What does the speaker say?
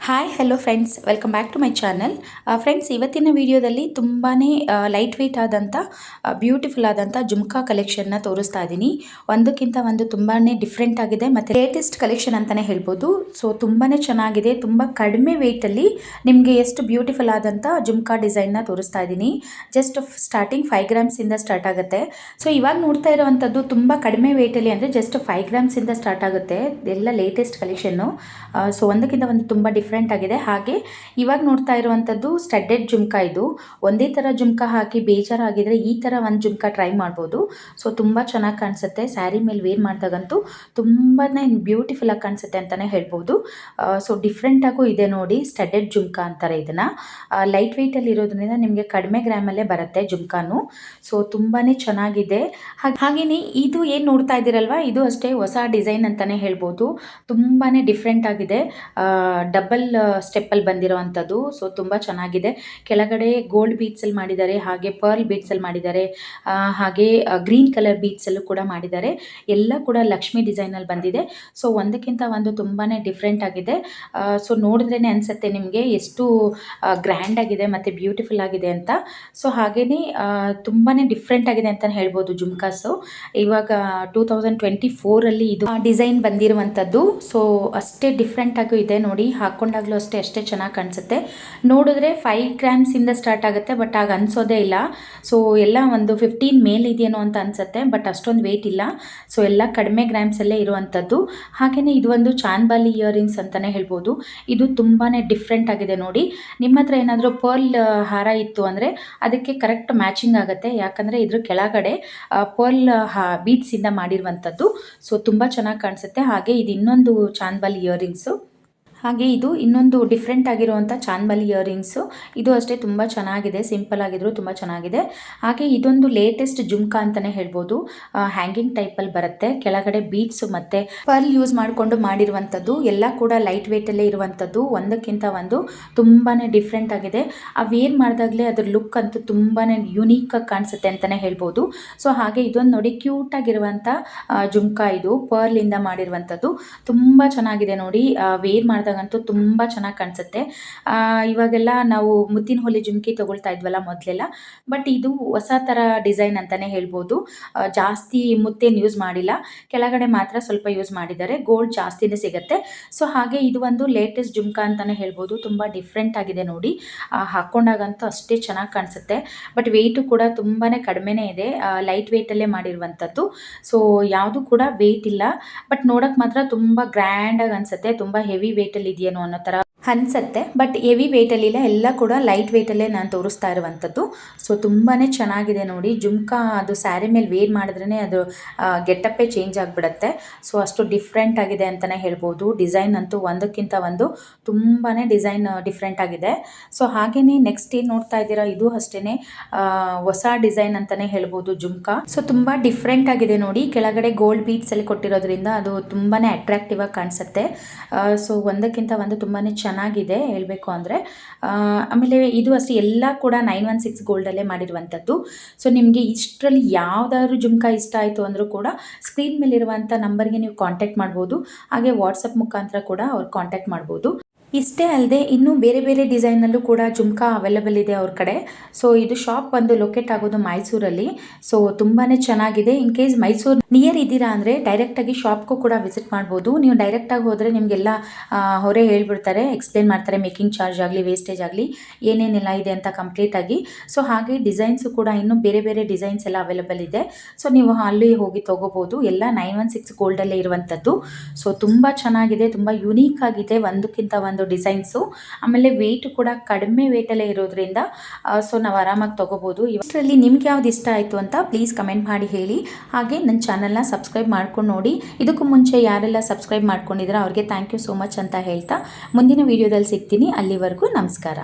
Hi hello friends, welcome back to my channel. Friends, ಇವತ್ತಿನ ವಿಡಿಯೋದಲ್ಲಿ ತುಂಬಾ ಲೈಟ್ ವೆಯ್ಟ್ ಆದಂಥ ಬ್ಯೂಟಿಫುಲ್ ಆದಂಥ ಜುಮ್ಕಾ ಕಲೆಕ್ಷನ್ನ ತೋರಿಸ್ತಾ ಇದ್ದೀನಿ. ಒಂದಕ್ಕಿಂತ ಒಂದು ತುಂಬಾ ಡಿಫ್ರೆಂಟ್ ಆಗಿದೆ ಮತ್ತು ಲೇಟೆಸ್ಟ್ ಕಲೆಕ್ಷನ್ ಅಂತಲೇ ಹೇಳ್ಬೋದು. ಸೊ ತುಂಬಾ ಚೆನ್ನಾಗಿದೆ, ತುಂಬ ಕಡಿಮೆ ವೆಯ್ಟಲ್ಲಿ ನಿಮಗೆ ಎಷ್ಟು ಬ್ಯೂಟಿಫುಲ್ ಆದಂಥ ಜುಮ್ಕಾ ಡಿಸೈನ್ನ ತೋರಿಸ್ತಾ ಇದ್ದೀನಿ. ಜಸ್ಟ್ ಸ್ಟಾರ್ಟಿಂಗ್ 5 ಗ್ರಾಮ್ಸಿಂದ ಸ್ಟಾರ್ಟ್ ಆಗುತ್ತೆ. ಸೊ ಇವಾಗ ನೋಡ್ತಾ ಇರೋವಂಥದ್ದು ತುಂಬ ಕಡಿಮೆ ವೆಯ್ಟಲ್ಲಿ, ಅಂದರೆ ಜಸ್ಟ್ 5 ಗ್ರಾಮ್ಸಿಂದ ಸ್ಟಾರ್ಟ್ ಆಗುತ್ತೆ. ಎಲ್ಲ ಲೇಟೆಸ್ಟ್ ಕಲೆಕ್ಷನ್ನು. ಸೊ ಒಂದಕ್ಕಿಂತ ಒಂದು ತುಂಬ ಡಿಫ್ರೆಂಟ್ ಆಗಿದೆ. ಹಾಗೆ ಇವಾಗ ನೋಡ್ತಾ ಇರುವಂಥದ್ದು ಸ್ಟಡ್ಡೆಡ್ ಜುಮ್ಕಾ. ಇದು ಒಂದೇ ಥರ ಜುಮ್ಕಾ ಹಾಕಿ ಬೇಜಾರಾಗಿದ್ದರೆ ಈ ಥರ ಒಂದು ಜುಮ್ಕಾ ಟ್ರೈ ಮಾಡ್ಬೋದು. ಸೊ ತುಂಬ ಚೆನ್ನಾಗಿ ಕಾಣಿಸುತ್ತೆ. ಸ್ಯಾರಿ ಮೇಲೆ ವೇರ್ ಮಾಡಿದಾಗಂತೂ ತುಂಬಾ ಬ್ಯೂಟಿಫುಲ್ ಆಗಿ ಕಾಣಿಸುತ್ತೆ ಅಂತಲೇ ಹೇಳ್ಬೋದು. ಸೊ ಡಿಫ್ರೆಂಟಾಗೂ ಇದೆ ನೋಡಿ, ಸ್ಟಡ್ಡೆಡ್ ಜುಮ್ಕಾ ಅಂತಾರೆ ಇದನ್ನು. ಲೈಟ್ ವೆಯ್ಟಲ್ಲಿ ಇರೋದ್ರಿಂದ ನಿಮಗೆ ಕಡಿಮೆ ಗ್ರಾಮಲ್ಲೇ ಬರುತ್ತೆ ಜುಮ್ಕಾನು. ಸೊ ತುಂಬಾ ಚೆನ್ನಾಗಿದೆ. ಹಾಗೆಯೇ ಇದು ಏನು ನೋಡ್ತಾ ಇದ್ದೀರಲ್ವ, ಇದು ಅಷ್ಟೇ ಹೊಸ ಡಿಸೈನ್ ಅಂತಲೇ ಹೇಳ್ಬೋದು. ತುಂಬಾ ಡಿಫ್ರೆಂಟ್ ಆಗಿದೆ. ಡಬಲ್ ಸ್ಟೆಪ್ಪಲ್ಲಿ ಬಂದಿರೋವಂಥದ್ದು. ಸೊ ತುಂಬ ಚೆನ್ನಾಗಿದೆ. ಕೆಳಗಡೆ ಗೋಲ್ಡ್ ಬೀಡ್ಸಲ್ಲಿ ಮಾಡಿದ್ದಾರೆ, ಹಾಗೆ ಪರ್ಲ್ ಬೀಡ್ಸಲ್ಲಿ ಮಾಡಿದ್ದಾರೆ, ಹಾಗೆ ಗ್ರೀನ್ ಕಲರ್ ಬೀಡ್ಸಲ್ಲೂ ಕೂಡ ಮಾಡಿದ್ದಾರೆ. ಎಲ್ಲ ಕೂಡ ಲಕ್ಷ್ಮಿ ಡಿಸೈನಲ್ಲಿ ಬಂದಿದೆ. ಸೊ ಒಂದಕ್ಕಿಂತ ಒಂದು ತುಂಬಾ ಡಿಫ್ರೆಂಟ್ ಆಗಿದೆ. ಸೊ ನೋಡಿದ್ರೇ ಅನಿಸುತ್ತೆ ನಿಮಗೆ ಎಷ್ಟು ಗ್ರ್ಯಾಂಡ್ ಆಗಿದೆ ಮತ್ತು ಬ್ಯೂಟಿಫುಲ್ ಆಗಿದೆ ಅಂತ. ಸೊ ಹಾಗೆಯೇ ತುಂಬಾ ಡಿಫ್ರೆಂಟ್ ಆಗಿದೆ ಅಂತಲೇ ಹೇಳ್ಬೋದು ಜುಮ್ಕಾಸು. ಇವಾಗ 2024ಅಲ್ಲಿ ಇದು ಡಿಸೈನ್ ಬಂದಿರುವಂಥದ್ದು. ಸೊ ಅಷ್ಟೇ ಡಿಫ್ರೆಂಟಾಗೂ ಇದೆ ನೋಡಿ, ಹಾಕ್ಕೊಂಡಾಗಲೂ ಅಷ್ಟೇ ಚೆನ್ನಾಗಿ ಕಾಣಿಸುತ್ತೆ. ನೋಡಿದ್ರೆ 5 ಗ್ರಾಮ್ಸಿಂದ ಸ್ಟಾರ್ಟ್ ಆಗುತ್ತೆ, ಬಟ್ ಆಗ ಅನಿಸೋದೇ ಇಲ್ಲ. ಸೊ ಎಲ್ಲ ಒಂದು 15 ಮೇಲೆ ಇದೆಯೇನೋ ಅಂತ ಅನಿಸುತ್ತೆ, ಬಟ್ ಅಷ್ಟೊಂದು ವೆಯ್ಟ್ ಇಲ್ಲ. ಸೊ ಎಲ್ಲ ಕಡಿಮೆ ಗ್ರಾಮ್ಸಲ್ಲೇ ಇರುವಂಥದ್ದು. ಹಾಗೆಯೇ ಇದು ಒಂದು ಚಾನ್ಬಾಲಿ ಇಯರಿಂಗ್ಸ್ ಅಂತಲೇ ಹೇಳ್ಬೋದು. ಇದು ತುಂಬಾ ಡಿಫ್ರೆಂಟ್ ಆಗಿದೆ ನೋಡಿ. ನಿಮ್ಮ ಹತ್ರ ಏನಾದರೂ ಪರ್ಲ್ ಹಾರ ಇತ್ತು ಅಂದರೆ ಅದಕ್ಕೆ ಕರೆಕ್ಟ್ ಮ್ಯಾಚಿಂಗ್ ಆಗುತ್ತೆ, ಯಾಕಂದರೆ ಇದ್ರ ಕೆಳಗಡೆ ಪರ್ಲ್ ಬೀಡ್ಸಿಂದ ಮಾಡಿರುವಂಥದ್ದು. ಸೊ ತುಂಬ ಚೆನ್ನಾಗಿ ಕಾಣಿಸುತ್ತೆ. ಹಾಗೆ ಇದು ಇನ್ನೊಂದು ಚಾನ್ಬಾಲಿ ಇಯರಿಂಗ್ಸು. ಹಾಗೆ ಇದು ಇನ್ನೊಂದು ಡಿಫ್ರೆಂಟ್ ಆಗಿರುವಂಥ ಚಾನ್ಬಾಲಿ ಇಯರಿಂಗ್ಸು. ಇದು ಅಷ್ಟೇ ತುಂಬ ಚೆನ್ನಾಗಿದೆ, ಸಿಂಪಲ್ ಆಗಿದ್ರು ತುಂಬ ಚೆನ್ನಾಗಿದೆ. ಹಾಗೆ ಇದೊಂದು ಲೇಟೆಸ್ಟ್ ಜುಮ್ಕಾ ಅಂತಲೇ ಹೇಳ್ಬೋದು. ಹ್ಯಾಂಗಿಂಗ್ ಟೈಪಲ್ಲಿ ಬರುತ್ತೆ, ಕೆಳಗಡೆ ಬೀಡ್ಸು ಮತ್ತು ಪರ್ಲ್ ಯೂಸ್ ಮಾಡಿಕೊಂಡು ಮಾಡಿರುವಂಥದ್ದು. ಎಲ್ಲ ಕೂಡ ಲೈಟ್ ವೆಯ್ಟಲ್ಲೇ ಇರುವಂಥದ್ದು. ಒಂದಕ್ಕಿಂತ ಒಂದು ತುಂಬಾ ಡಿಫ್ರೆಂಟ್ ಆಗಿದೆ. ಆ ವೇರ್ ಮಾಡಿದಾಗಲೇ ಅದ್ರ ಲುಕ್ ಅಂತೂ ತುಂಬಾ ಯುನೀಕಾಗಿ ಕಾಣಿಸುತ್ತೆ ಅಂತಲೇ ಹೇಳ್ಬೋದು. ಸೊ ಹಾಗೆ ಇದೊಂದು ನೋಡಿ, ಕ್ಯೂಟಾಗಿರುವಂಥ ಜುಮ್ಕಾ. ಇದು ಪರ್ಲಿಂದ ಮಾಡಿರುವಂಥದ್ದು. ತುಂಬ ಚೆನ್ನಾಗಿದೆ ನೋಡಿ. ವೇರ್ ಮಾಡಿದಾಗ ಅಂತೂ ತುಂಬ ಚೆನ್ನಾಗಿ ಕಾಣಿಸುತ್ತೆ. ಇವಾಗೆಲ್ಲ ನಾವು ಮುತ್ತಿನ ಹೊಲಿ ಜುಮ್ಕಿ ತೊಗೊಳ್ತಾ ಇದ್ವಲ್ಲ ಮೊದಲೆಲ್ಲ, ಬಟ್ ಇದು ಹೊಸ ಥರ ಡಿಸೈನ್ ಅಂತಲೇ ಹೇಳ್ಬೋದು. ಜಾಸ್ತಿ ಮುತ್ತೇನು ಯೂಸ್ ಮಾಡಿಲ್ಲ, ಕೆಳಗಡೆ ಮಾತ್ರ ಸ್ವಲ್ಪ ಯೂಸ್ ಮಾಡಿದ್ದಾರೆ. ಗೋಲ್ಡ್ ಜಾಸ್ತಿನೇ ಸಿಗುತ್ತೆ. ಸೊ ಹಾಗೆ ಇದು ಒಂದು ಲೇಟೆಸ್ಟ್ ಜುಮ್ಕಾ ಅಂತಲೇ ಹೇಳ್ಬೋದು. ತುಂಬ ಡಿಫ್ರೆಂಟ್ ಆಗಿದೆ ನೋಡಿ. ಹಾಕ್ಕೊಂಡಾಗಂತೂ ಅಷ್ಟೇ ಚೆನ್ನಾಗಿ ಕಾಣಿಸುತ್ತೆ. ಬಟ್ ವೆಯ್ಟು ಕೂಡ ತುಂಬಾ ಕಡಿಮೆನೇ ಇದೆ, ಲೈಟ್ ವೆಯ್ಟಲ್ಲೇ ಮಾಡಿರುವಂಥದ್ದು. ಸೊ ಯಾವುದು ಕೂಡ ವೆಯ್ಟ್ ಇಲ್ಲ, ಬಟ್ ನೋಡೋಕ್ಕೆ ಮಾತ್ರ ತುಂಬ ಗ್ರ್ಯಾಂಡಾಗಿ ಅನಿಸುತ್ತೆ. ತುಂಬ ಹೆವಿ ವೆಯ್ಟಲ್ಲಿ ಇದೆಯೇನೋ ಅನ್ನೋ ಥರ ಅನಿಸುತ್ತೆ, ಬಟ್ ಹೆವಿ ವೆಯ್ಟಲ್ಲಿಲ್ಲ, ಎಲ್ಲ ಕೂಡ ಲೈಟ್ ವೆಯ್ಟಲ್ಲೇ ನಾನು ತೋರಿಸ್ತಾ ಇರುವಂಥದ್ದು. ಸೊ ತುಂಬಾ ಚೆನ್ನಾಗಿದೆ ನೋಡಿ. ಜುಮ್ಕಾ ಅದು ಸ್ಯಾರಿ ಮೇಲೆ ವೇರ್ ಮಾಡಿದ್ರೇ ಅದು ಗೆಟಪ್ಪೇ ಚೇಂಜ್ ಆಗಿಬಿಡುತ್ತೆ. ಸೊ ಅಷ್ಟು ಡಿಫ್ರೆಂಟ್ ಆಗಿದೆ ಅಂತಲೇ ಹೇಳ್ಬೋದು. ಡಿಸೈನ್ ಅಂತೂ ಒಂದಕ್ಕಿಂತ ಒಂದು ತುಂಬಾ ಡಿಸೈನ್ ಡಿಫ್ರೆಂಟ್ ಆಗಿದೆ. ಸೊ ಹಾಗೆಯೇ ನೆಕ್ಸ್ಟ್ ಏನು ನೋಡ್ತಾ ಇದ್ದೀರಾ, ಇದು ಅಷ್ಟೇ ಹೊಸ ಡಿಸೈನ್ ಅಂತಲೇ ಹೇಳ್ಬೋದು ಜುಮ್ಕಾ. ಸೊ ತುಂಬ ಡಿಫ್ರೆಂಟ್ ಆಗಿದೆ ನೋಡಿ. ಕೆಳಗಡೆ ಗೋಲ್ಡ್ ಬೀಡ್ಸಲ್ಲಿ ಕೊಟ್ಟಿರೋದ್ರಿಂದ ಅದು ತುಂಬಾ ಅಟ್ರಾಕ್ಟಿವ್ ಆಗಿ ಕಾಣಿಸುತ್ತೆ. ಸೊ ಒಂದಕ್ಕಿಂತ ಒಂದು ತುಂಬಾ ಚೆನ್ನಾಗಿದೆ ಹೇಳಬೇಕು ಅಂದರೆ. ಆಮೇಲೆ ಇದು ಅಷ್ಟೇ ಎಲ್ಲ ಕೂಡ 916 ಗೋಲ್ಡಲ್ಲೇ ಮಾಡಿರುವಂಥದ್ದು. ಸೊ ನಿಮಗೆ ಇಷ್ಟರಲ್ಲಿ ಯಾವುದಾದ್ರು ಜುಮ್ಕಾ ಇಷ್ಟ ಆಯಿತು ಅಂದರೂ ಕೂಡ ಸ್ಕ್ರೀನ್ ಮೇಲಿರುವಂಥ ನಂಬರ್ಗೆ ನೀವು ಕಾಂಟ್ಯಾಕ್ಟ್ ಮಾಡ್ಬೋದು. ಹಾಗೆ ವಾಟ್ಸಪ್ ಮುಖಾಂತರ ಕೂಡ ಅವ್ರು ಕಾಂಟ್ಯಾಕ್ಟ್ ಮಾಡ್ಬೋದು. ಇಷ್ಟೇ ಅಲ್ಲದೆ ಇನ್ನೂ ಬೇರೆ ಬೇರೆ ಡಿಸೈನಲ್ಲೂ ಕೂಡ ಜುಮ್ಕಾ ಅವೈಲಬಲ್ ಇದೆ ಅವ್ರ ಕಡೆ. ಸೊ ಇದು ಶಾಪ್ ಬಂದು ಲೊಕೇಟ್ ಆಗೋದು ಮೈಸೂರಲ್ಲಿ. ಸೊ ತುಂಬಾ ಚೆನ್ನಾಗಿದೆ. ಇನ್ ಕೇಸ್ ಮೈಸೂರು ನಿಯರ್ ಇದ್ದೀರಾ ಅಂದರೆ ಡೈರೆಕ್ಟಾಗಿ ಶಾಪ್ಗೂ ಕೂಡ ವಿಸಿಟ್ ಮಾಡ್ಬೋದು. ನೀವು ಡೈರೆಕ್ಟಾಗಿ ಹೋದರೆ ನಿಮಗೆಲ್ಲ ಅವರೇ ಹೇಳ್ಬಿಡ್ತಾರೆ, ಎಕ್ಸ್ಪ್ಲೇನ್ ಮಾಡ್ತಾರೆ, ಮೇಕಿಂಗ್ ಚಾರ್ಜ್ ಆಗಲಿ, ವೇಸ್ಟೇಜ್ ಆಗಲಿ, ಏನೇನೆಲ್ಲ ಇದೆ ಅಂತ ಕಂಪ್ಲೀಟಾಗಿ. ಸೊ ಹಾಗೆ ಡಿಸೈನ್ಸು ಕೂಡ ಇನ್ನೂ ಬೇರೆ ಬೇರೆ ಡಿಸೈನ್ಸ್ ಎಲ್ಲ ಅವೈಲಬಲ್ ಇದೆ. ಸೊ ನೀವು ಅಲ್ಲಿ ಹೋಗಿ ತೊಗೋಬೋದು. ಎಲ್ಲ 916 ಗೋಲ್ಡಲ್ಲೇ ಇರುವಂಥದ್ದು. ಸೊ ತುಂಬ ಚೆನ್ನಾಗಿದೆ, ತುಂಬ ಯುನೀಕ್ ಆಗಿದೆ ಒಂದಕ್ಕಿಂತ ಒಂದು ಡಿಸೈನ್ಸು. ಆಮೇಲೆ ವೆಯ್ಟ್ ಕೂಡ ಕಡಿಮೆ ವೆಯ್ಟಲ್ಲೇ ಇರೋದ್ರಿಂದ ಸೊ ನಾವು ಆರಾಮಾಗಿ ತೊಗೋಬೋದು. ಇವಷ್ಟರಲ್ಲಿ ನಿಮ್ಗೆ ಯಾವ್ದು ಇಷ್ಟ ಆಯಿತು ಅಂತ ಪ್ಲೀಸ್ ಕಮೆಂಟ್ ಮಾಡಿ ಹೇಳಿ. ಹಾಗೆ ನನ್ನ ಚಾನಲ್ನ ಸಬ್ಸ್ಕ್ರೈಬ್ ಮಾಡ್ಕೊಂಡು ನೋಡಿ. ಇದಕ್ಕೂ ಮುಂಚೆ ಯಾರೆಲ್ಲ ಸಬ್ಸ್ಕ್ರೈಬ್ ಮಾಡ್ಕೊಂಡಿದ್ದೀರಾ ಅವ್ರಿಗೆ ಥ್ಯಾಂಕ್ ಯು ಸೋ ಮಚ್ ಅಂತ ಹೇಳ್ತಾ ಮುಂದಿನ ವೀಡಿಯೋದಲ್ಲಿ ಸಿಗ್ತೀನಿ. ಅಲ್ಲಿವರೆಗೂ ನಮಸ್ಕಾರ.